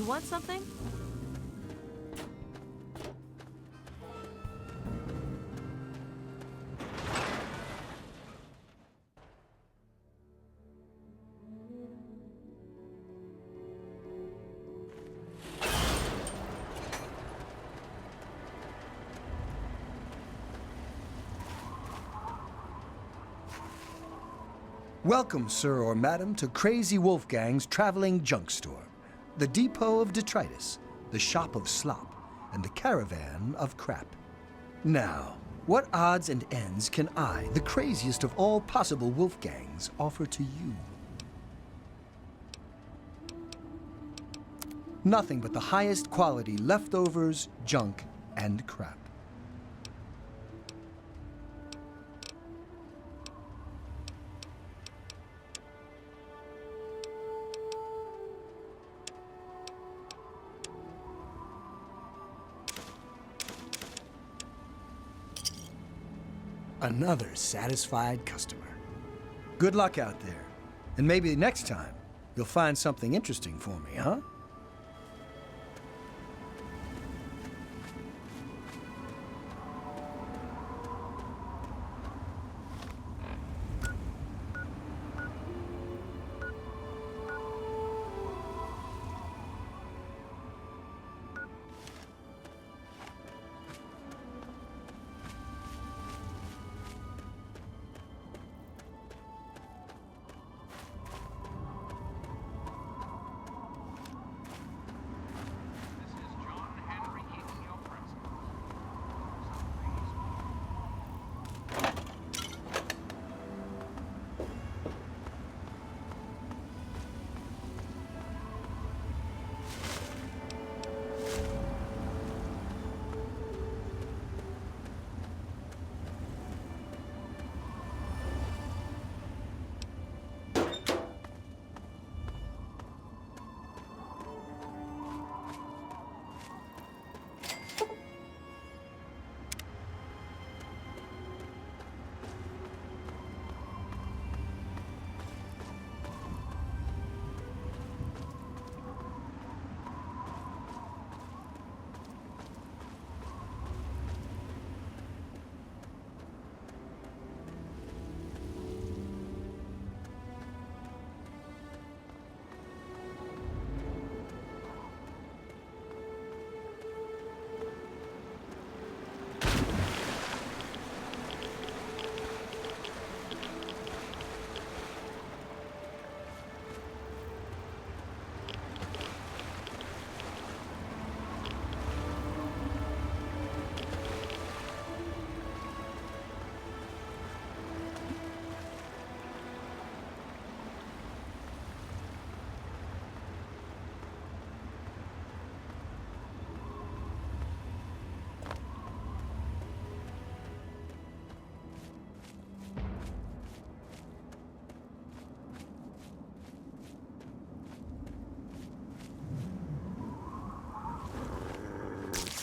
want something? Welcome, sir or madam, to Crazy Wolfgang's traveling junk store, the depot of detritus, the shop of slop, and the caravan of crap. Now, what odds and ends can I, the craziest of all possible Wolfgangs, offer to you? Nothing but the highest quality leftovers, junk, and crap. Another satisfied customer. Good luck out there. And maybe next time, you'll find something interesting for me, huh?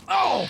Oh!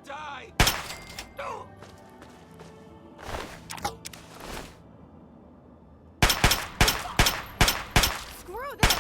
die! Screw this!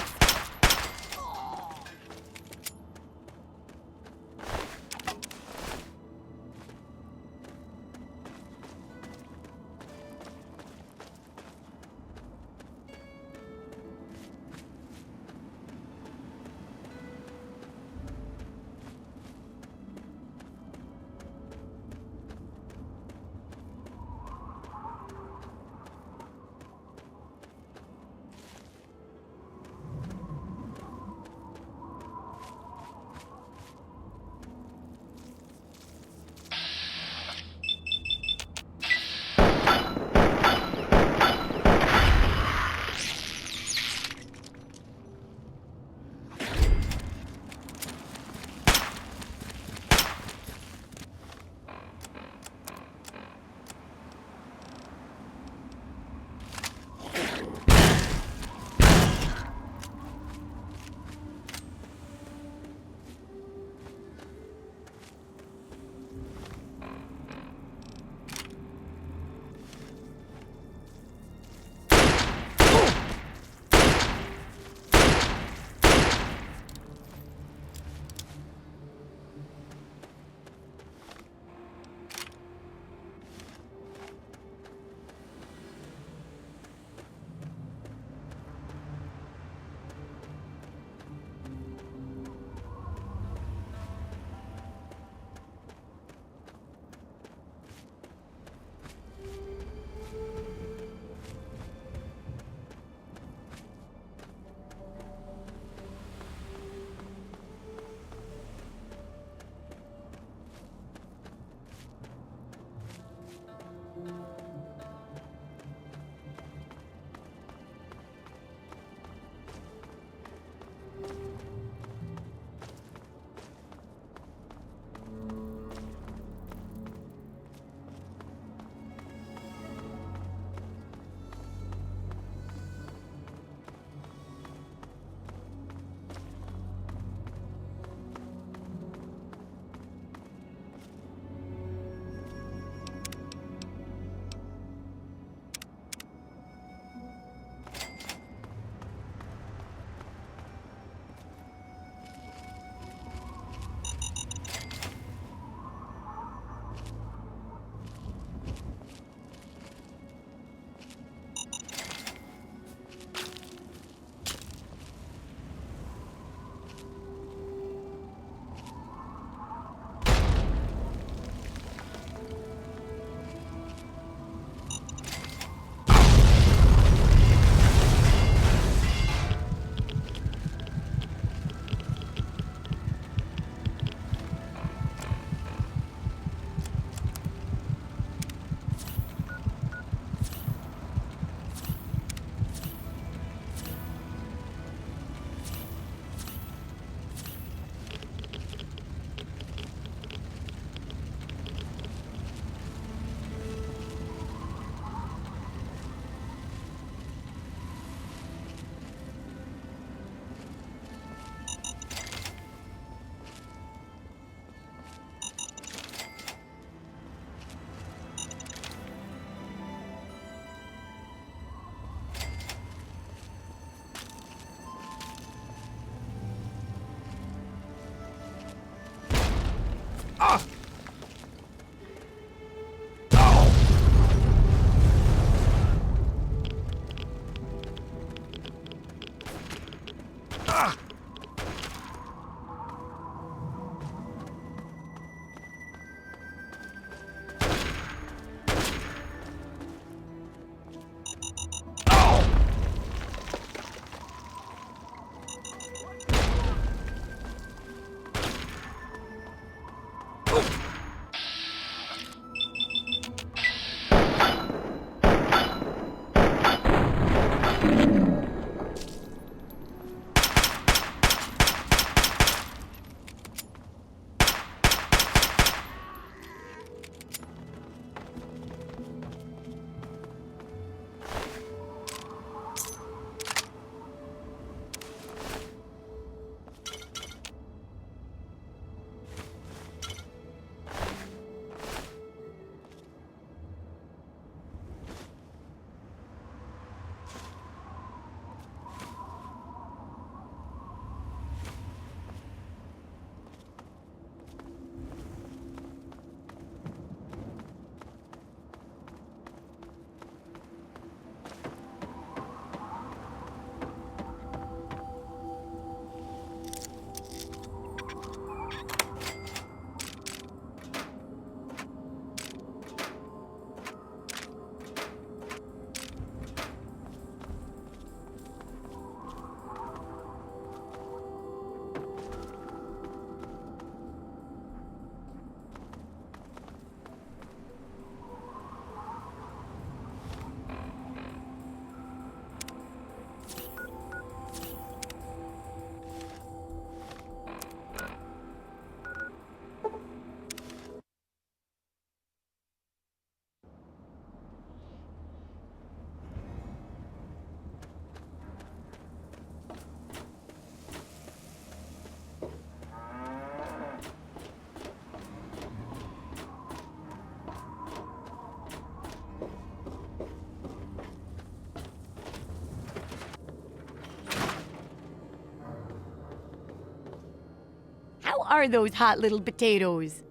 are those hot little potatoes?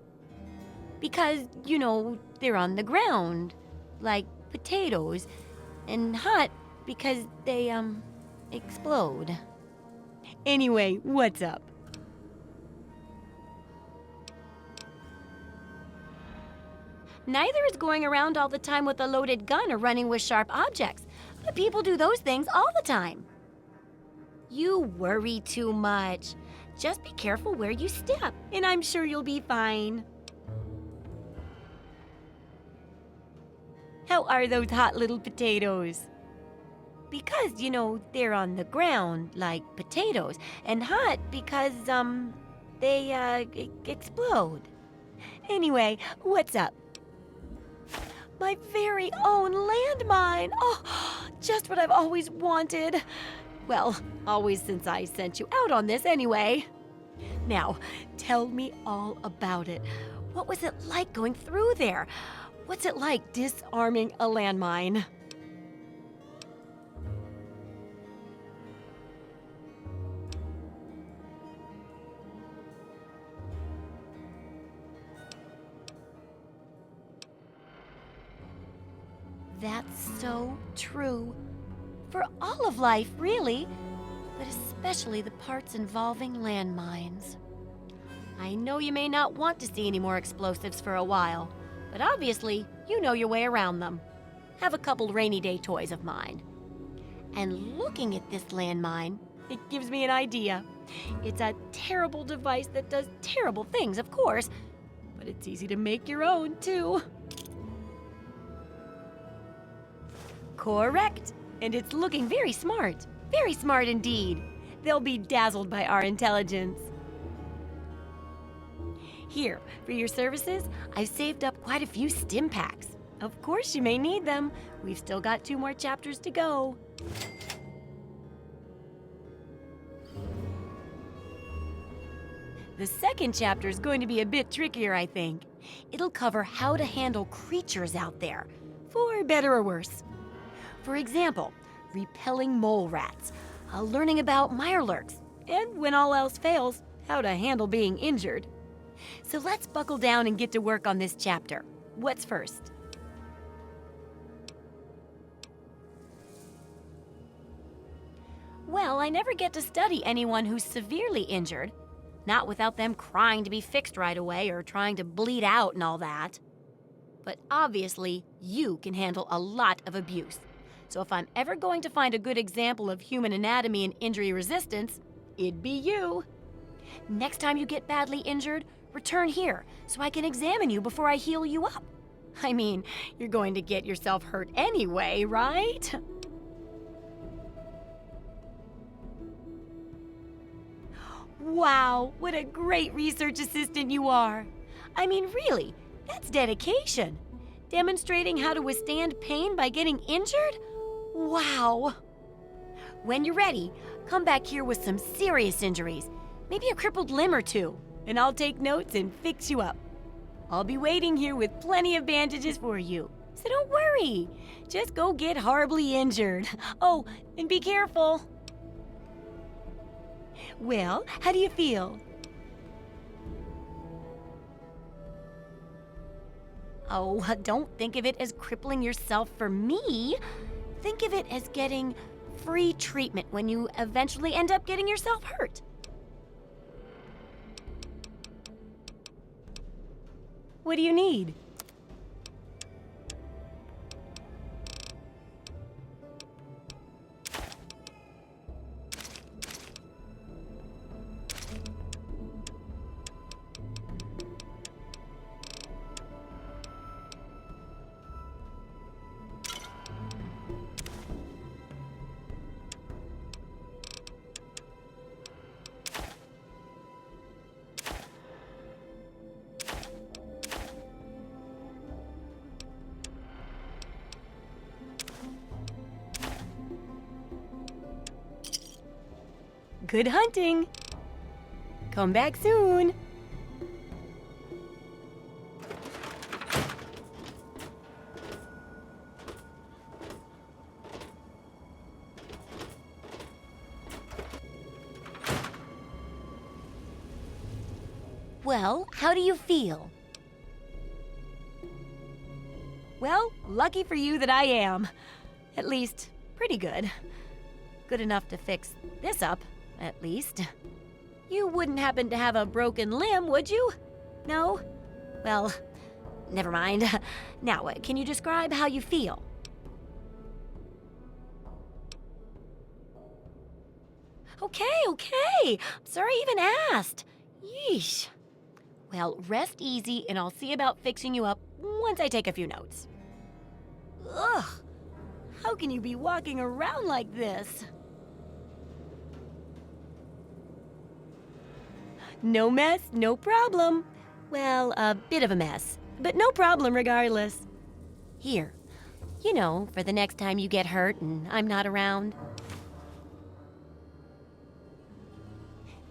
Because, they're on the ground, like potatoes, and hot because they, explode. Anyway, what's up? Neither is going around all the time with a loaded gun or running with sharp objects. But people do those things all the time. You worry too much. Just be careful where you step, and I'm sure you'll be fine. How are those hot little potatoes? Because, they're on the ground like potatoes, and hot because, they, explode. Anyway, what's up? My very own landmine! Oh, just what I've always wanted. Well, always since I sent you out on this anyway. Now, tell me all about it. What was it like going through there? What's it like disarming a landmine? That's so true. For all of life, really, but especially the parts involving landmines. I know you may not want to see any more explosives for a while, but obviously, you know your way around them. Have a couple rainy day toys of mine. And looking at this landmine, it gives me an idea. It's a terrible device that does terrible things, of course, but it's easy to make your own, too. Correct. And it's looking very smart indeed. They'll be dazzled by our intelligence. Here, for your services, I've saved up quite a few stim packs. Of course you may need them. We've still got 2 more chapters to go. The second chapter is going to be a bit trickier, I think. It'll cover how to handle creatures out there, for better or worse. For example, repelling mole rats, learning about mirelurks, and when all else fails, how to handle being injured. So let's buckle down and get to work on this chapter. What's first? Well, I never get to study anyone who's severely injured, not without them crying to be fixed right away or trying to bleed out and all that. But obviously, you can handle a lot of abuse. So if I'm ever going to find a good example of human anatomy and injury resistance, it'd be you. Next time you get badly injured, return here so I can examine you before I heal you up. I mean, you're going to get yourself hurt anyway, right? Wow, what a great research assistant you are. I mean, really, that's dedication. Demonstrating how to withstand pain by getting injured? Wow. When you're ready, come back here with some serious injuries, maybe a crippled limb or 2, and I'll take notes and fix you up. I'll be waiting here with plenty of bandages for you, so don't worry. Just go get horribly injured. Oh, and be careful. Well, how do you feel? Oh, don't think of it as crippling yourself for me. Think of it as getting free treatment when you eventually end up getting yourself hurt. What do you need? Good hunting! Come back soon! Well, how do you feel? Well, lucky for you that I am. At least, pretty good. Good enough to fix this up, at least. You wouldn't happen to have a broken limb, would you? No? Well, never mind. Now, can you describe how you feel? Okay. Sorry I even asked. Yeesh. Well, rest easy and I'll see about fixing you up once I take a few notes. Ugh. How can you be walking around like this? No mess, no problem. Well, a bit of a mess, but no problem regardless. Here, for the next time you get hurt and I'm not around.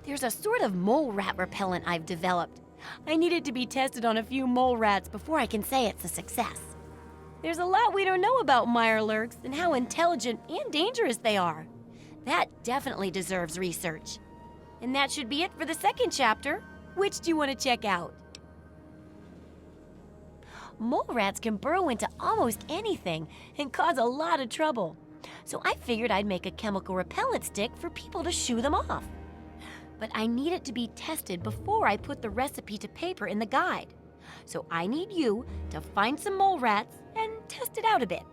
There's a sort of mole rat repellent I've developed. I need it to be tested on a few mole rats before I can say it's a success. There's a lot we don't know about mirelurks and how intelligent and dangerous they are. That definitely deserves research. And that should be it for the second chapter. Which do you want to check out? Mole rats can burrow into almost anything and cause a lot of trouble. So I figured I'd make a chemical repellent stick for people to shoo them off. But I need it to be tested before I put the recipe to paper in the guide. So I need you to find some mole rats and test it out a bit.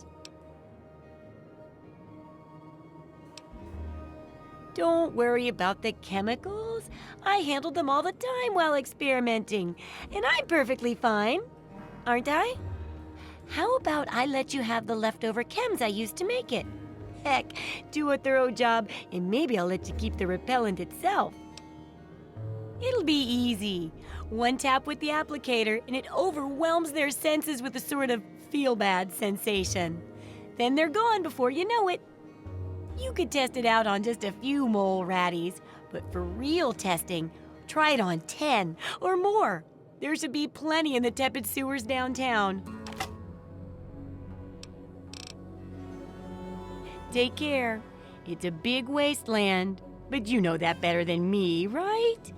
Don't worry about the chemicals. I handled them all the time while experimenting, and I'm perfectly fine, aren't I? How about I let you have the leftover chems I used to make it? Heck, do a thorough job, and maybe I'll let you keep the repellent itself. It'll be easy. One tap with the applicator, and it overwhelms their senses with a sort of feel-bad sensation. Then they're gone before you know it. You could test it out on just a few mole ratties, but for real testing, try it on 10 or more. There should be plenty in the tepid sewers downtown. Take care. It's a big wasteland, but you know that better than me, right?